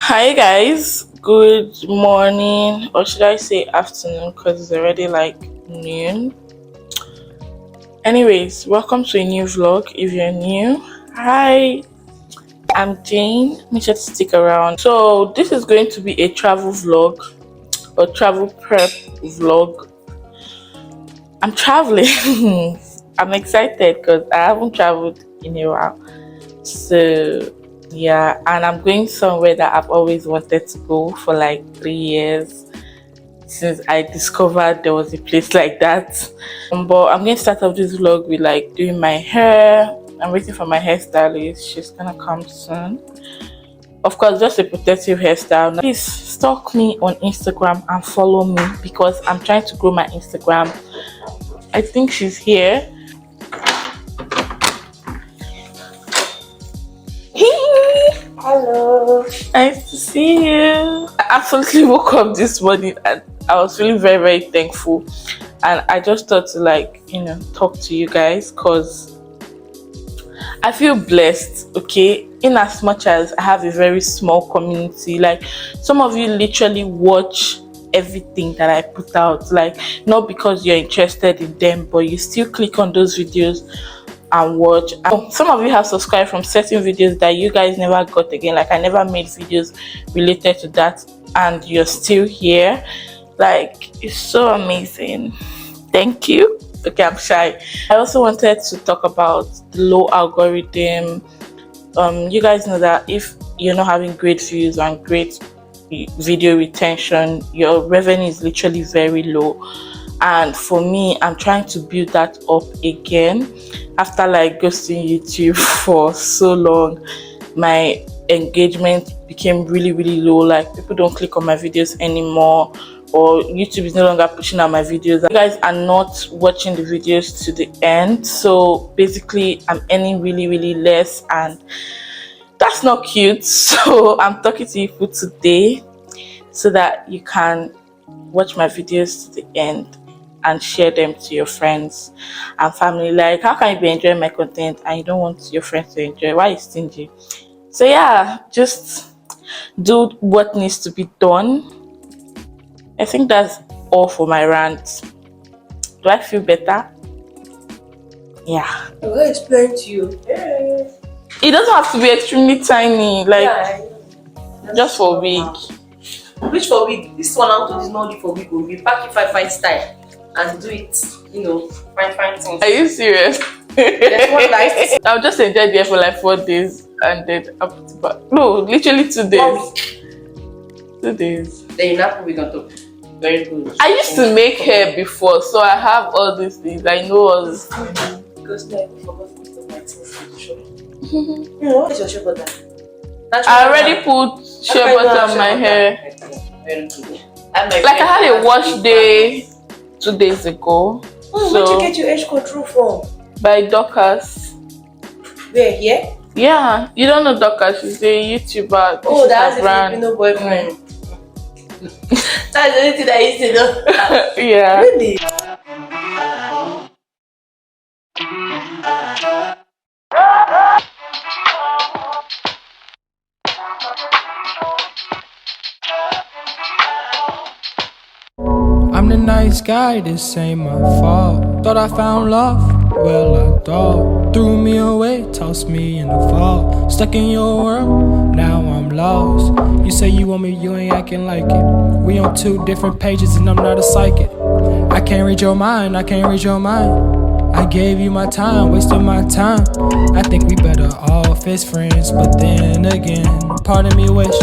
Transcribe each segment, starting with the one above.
Hi guys, good morning, or should I say afternoon, because it's already like noon. Anyways, welcome to a new vlog. If you're new, hi, I'm Jane. Make sure to stick around. So this is going to be a travel vlog or travel prep vlog. I'm traveling. I'm excited because I haven't traveled in a while. So yeah, and I'm going somewhere that I've always wanted to go for like 3 years since I discovered there was a place like that. But I'm going to start off this vlog with like doing my hair. I'm waiting for my hairstylist. She's gonna come soon. Of course, just a protective hairstyle. Now, please stalk me on Instagram and follow me because I'm trying to grow my Instagram. I think she's here. Hello, nice to see you. I absolutely woke up this morning and I was feeling very, very thankful, and I just thought to talk to you guys because I feel blessed. Okay, in as much as I have a very small community, like some of you literally watch everything that I put out, like not because you're interested in them, but you still click on those videos and watch. Some of you have subscribed from certain videos that you guys never got again, like I never made videos related to that, and you're still here. Like, it's so amazing. Thank you. Okay, I'm shy. I also wanted to talk about the low algorithm. You guys know that if you're not having great views and great video retention, your revenue is literally very low. And for me, I'm trying to build that up again after like ghosting YouTube for so long. My engagement became really low. Like, people don't click on my videos anymore, or YouTube is no longer pushing out my videos. You guys are not watching the videos to the end, so basically I'm earning really less, and that's not cute. So I'm talking to you for today so that you can watch my videos to the end and share them to your friends and family. Like, how can you be enjoying my content and you don't want your friends to enjoy? Why are you stingy? So yeah, just do what needs to be done. I think that's all for my rant. Do I feel better? Yeah. I will explain to you. Yeah. It doesn't have to be extremely tiny, like just for a week. Which for week? This one out is not for week. We pack it fine style and do it, fine things. Are you serious? I'll just enjoy there for like 4 days and then I'll put it back. No, literally 2 days. 2 days. Then you now put it on top. Very good. I used to make hair before, so I have all these things. I know all this. Because now I forgot to put my things in the shop. What is your shea butter? I already put shea butter on my hair. Very good. Like, I had a wash day 2 days ago. Where'd you get your edge control from? By Dorcas. Where, here? Yeah, you don't know Dorcas, she's a YouTuber. Oh, that's a Filipino boyfriend. That's the only thing I used to know. Yeah. Really? I'm the nice guy, this ain't my fault. Thought I found love, well I thought. Threw me away, tossed me in the fall. Stuck in your world, now I'm lost. You say you want me, you ain't acting like it. We on 2 different pages and I'm not a psychic. I can't read your mind, I can't read your mind. I gave you my time, wasted my time. I think we better off as friends, but then again, part of me wish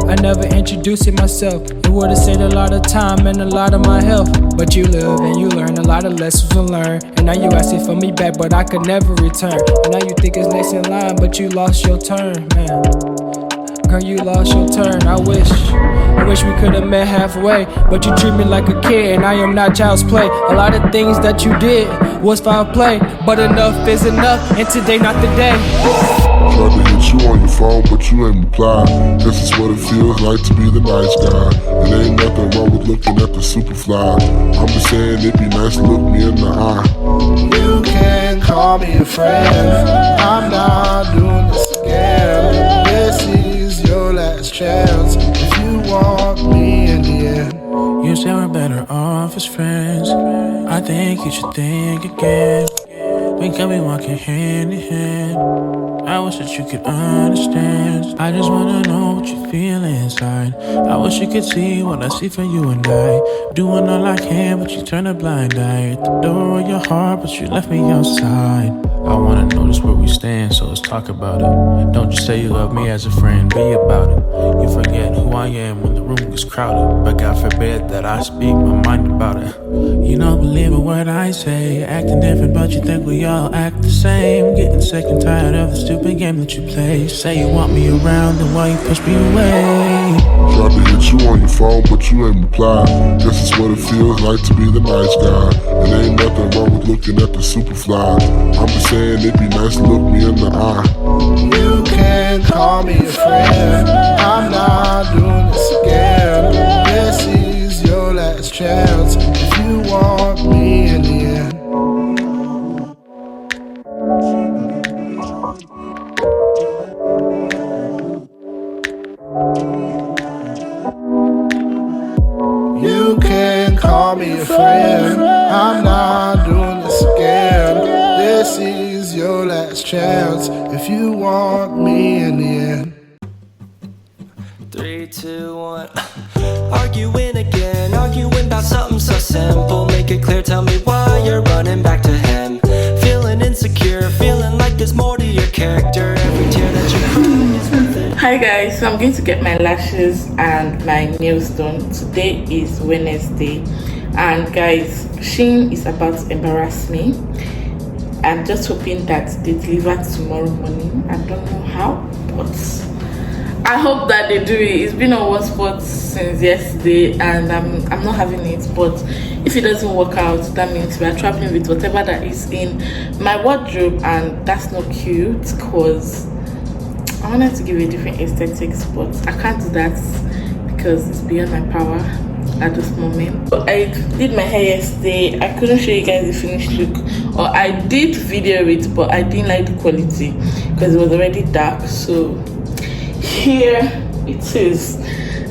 I never introduced it myself. It would've saved a lot of time and a lot of my health. But you live and you learn, a lot of lessons to learn. And now you asking for me back, but I could never return. And now you think it's next in line, but you lost your turn, man. Girl, you lost your turn. I wish we could've met halfway, but you treat me like a kid and I am not child's play. A lot of things that you did was foul play, but enough is enough, and today not the day. Tried to hit you on your phone, but you ain't reply. This is what it feels like to be the nice guy. It ain't nothing wrong with looking at the superfly. I'm just saying it'd be nice to look me in the eye. You can call me a friend. I'm not doing this again. This is your last chance. chance if you want me in the end. You say we're better off as friends. I think you should think again. We could be walking hand in hand. I wish that you could understand. I just wanna know what you feel inside. I wish you could see what I see for you and I. Doing all I can, but you turn a blind eye. At the door of your heart, but you left me outside. I wanna know just where we stand, so let's talk about it. Don't just say you love me as a friend, be about it. You forget who I am when the room gets crowded, but God forbid that I speak my mind about it. You don't believe a word I say. Acting different, but you think we all act the same. Getting sick and tired of the stupid game that you play. Say you want me around, then why you push me away? Tried to hit you on your phone, but you ain't reply. Guess it's what it feels like to be the nice guy. And ain't nothing wrong with looking at the superfly. I'm just saying it'd be nice to look me in the eye. You can call me a friend. I'm not doing this again. This is your last chance if you want me in the end. You can call me a friend. I'm not doing this again. This is your last chance if you want me in the end. 3, 2, 1. Arguing again, arguing about something so simple. Make it clear, tell me why you're running back to him. Feeling insecure, feeling like there's more to your character. Every tear that you cry is worth it. Hi guys, so I'm going to get my lashes and my nails done. Today is Wednesday, and guys, Shein is about to embarrass me. I'm just hoping that they deliver tomorrow morning. I don't know how, but I hope that they do it. It's been on one spot since yesterday, and I'm not having it. But if it doesn't work out, that means we are traveling with whatever that is in my wardrobe, and that's not cute because I wanted to give a different aesthetics, but I can't do that because it's beyond my power at this moment. But I did my hair yesterday. I couldn't show you guys the finished look, or I did video it, but I didn't like the quality because it was already dark. So here it is.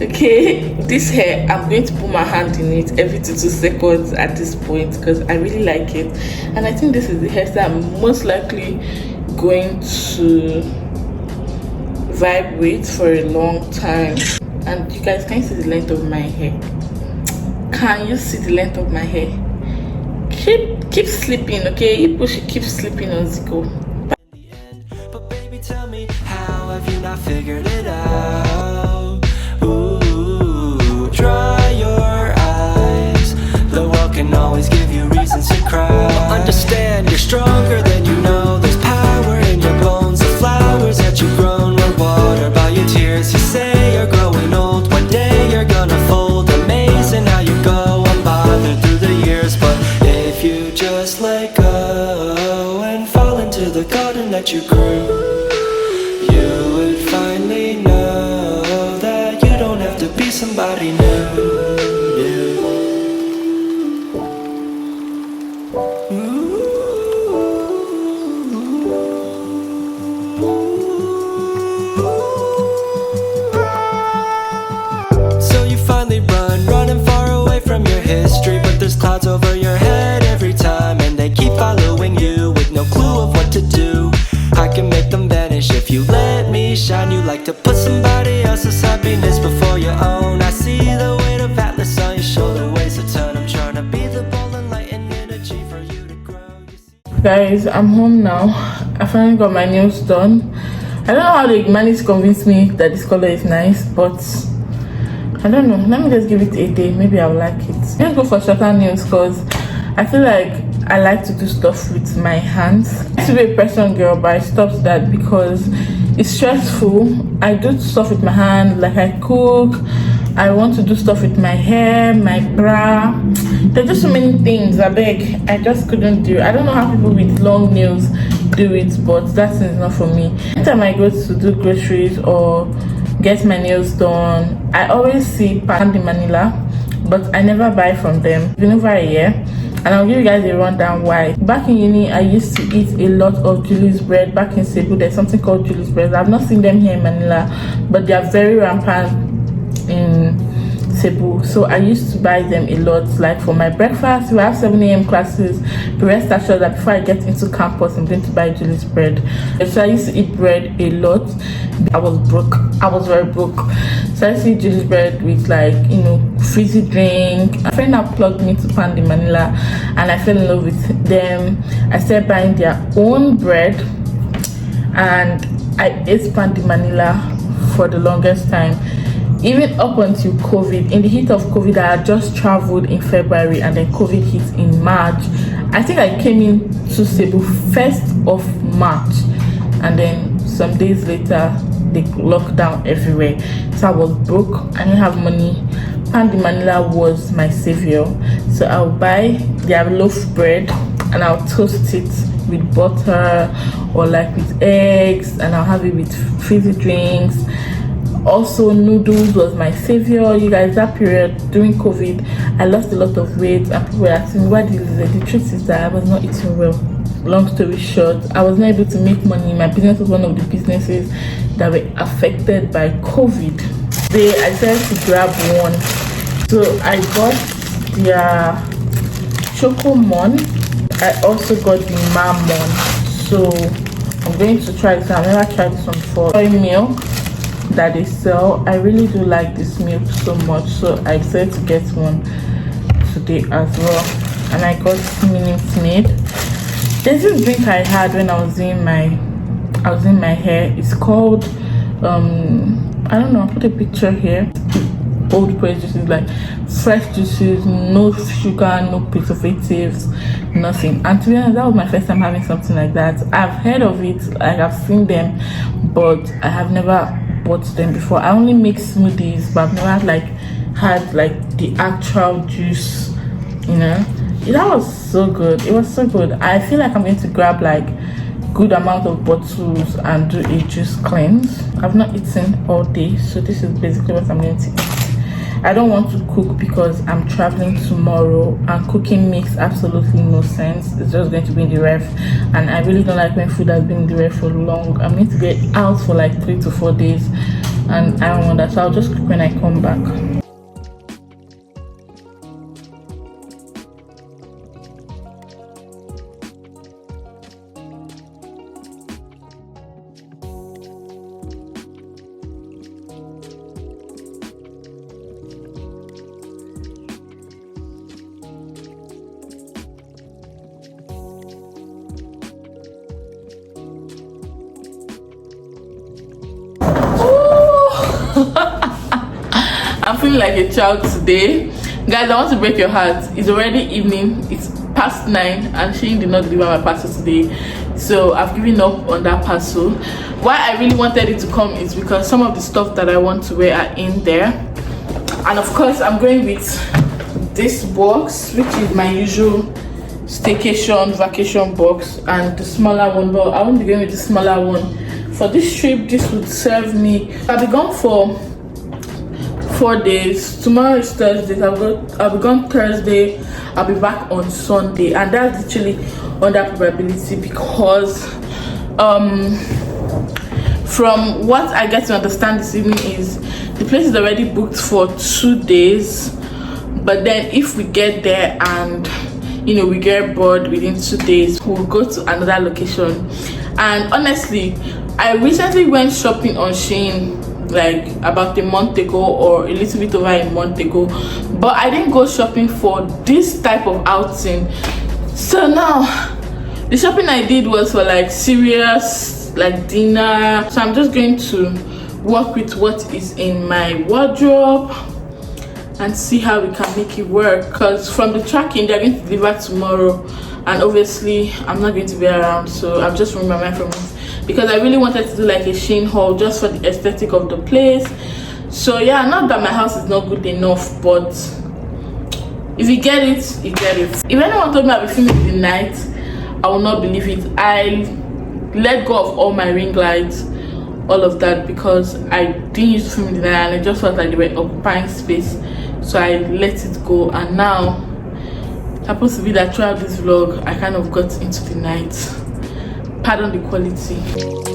Okay, this hair, I'm going to put my hand in it every 2 seconds at this point because I really like it, and I think this is the hairstyle I'm most likely going to vibe with for a long time. And you guys, can you see the length of my hair? Can you see the length of my hair? Keep sleeping, okay? People should keep sleeping on Zico. But baby, tell me, how have you not figured it out? Ooh, dry your eyes. The world can always give you reasons to cry. But understand, you're stronger than you know. There's power in your bones. The flowers that you've grown were watered by your tears. You say you're growing old. One day you're gonna fold. Amazing how you go unbothered through the years. But if you just let go and fall into the garden that you grew, you would finally know that you don't have to be somebody new. So you finally running far away from your history, but there's clouds over your head every time, and they keep following you with no clue of what to do. I can make them vanish if you let me shine. You like to put somebody else's happiness before your own. I see the weight of Atlas on your shoulder, weighs a ton. I'm trying to be the ball and light and energy for you to grow. Guys, I'm home now. I finally got my nails done. I don't know how they managed to convince me that this color is nice, but I don't know. Let me just give it a day. Maybe I'll like it. Let's go for shorter nails because I feel like I like to do stuff with my hands. I used to be a person girl, but I stopped that because it's stressful. I do stuff with my hand, like I cook. I want to do stuff with my hair, my bra. There's just so many things. I just couldn't do it. I don't know how people with long nails do it, but that is not for me. Anytime I go to do groceries or get my nails done, I always see Prim in Manila, but I never buy from them. It's been over a year, and I'll give you guys a rundown why. Back in uni, I used to eat a lot of Julie's bread. Back in Cebu, there's something called Julie's bread. I've not seen them here in Manila, but they are very rampant in Cebu, so I used to buy them a lot. Like for my breakfast, we have 7 a.m. classes. But rest assured that before I get into campus, I'm going to buy Julie's bread. So I used to eat bread a lot. I was broke. I was very broke. So I used to eat Julie's bread with, like, you know, fizzy drink. A friend now plugged me to Pan in Manila, and I fell in love with them. I started buying their own bread, and I ate Pan in Manila for the longest time. Even up until COVID. In the heat of COVID, I had just traveled in February, and then COVID hit in March. I think I came in to Cebu 1st of March, and then some days later they locked down everywhere. So I was broke. I didn't have money. Pan de Manila was my savior. So I'll buy their loaf bread and I'll toast it with butter or like with eggs, and I'll have it with fizzy drinks. Also, noodles was my savior. You guys, that period during COVID, I lost a lot of weight, and people were asking me, why did you lose it? The truth is that I was not eating well. Long story short, I was not able to make money. My business was one of the businesses that were affected by COVID. Today, I decided to grab one. So I got their Choco Mon. I also got the Mamon. So I'm going to try this. I've never tried this one before. Soy milk that they sell. I really do like this milk so much, so I decided to get one today as well. And I got Minute Maid. There's this drink I had when I was in my hair. It's called I don't know, I'll put a picture here. Old press juices, like fresh juices, no sugar, no preservatives, nothing. And to be honest, that was my first time having something like that. I've heard of it, like I've seen them, but I have never bought them before. I only make smoothies, but I've never had like the actual juice, you know. That was so good. It was so good. I feel like I'm going to grab like good amount of bottles and do a juice cleanse. I've not eaten all day, so this is basically what I'm going to eat. I don't want to cook because I'm traveling tomorrow, and cooking makes absolutely no sense. It's just going to be in the ref, and I really don't like when food has been in the ref for long. I'm going to get out for like 3 to 4 days, and I don't want that, so I'll just cook when I come back. I'm feeling like a child today. Guys, I want to break your heart. It's already evening. It's past 9, and Shein did not deliver my parcel today. So I've given up on that parcel. Why I really wanted it to come is because some of the stuff that I want to wear are in there. And of course, I'm going with this box, which is my usual staycation vacation box, and the smaller one, but I won't be going with the smaller one. For this trip, this would serve me. I'll be gone for 4 days. Tomorrow is Thursday. I'll be gone Thursday. I'll be back on Sunday, and that's literally under probability because from what I get to understand this evening is the place is already booked for 2 days, but then if we get there and you know we get bored within 2 days, we'll go to another location. And honestly, I recently went shopping on Shein like about a month ago, or a little bit over a month ago, but I didn't go shopping for this type of outing. So now the shopping I did was for like serious like dinner. So I'm just going to work with what is in my wardrobe and see how we can make it work, because from the tracking they're going to deliver tomorrow, and obviously I'm not going to be around, so I've just removed my mind from it because I really wanted to do like a Shein haul just for the aesthetic of the place. So yeah, not that my house is not good enough, but if you get it, you get it. If anyone told me I'll be filming in the night, I will not believe it. I let go of all my ring lights, all of that, because I didn't used to film in the night, and I just felt like they were occupying space, so I let it go. And now Happens to be that throughout this vlog I kind of got into the night. Pardon the quality.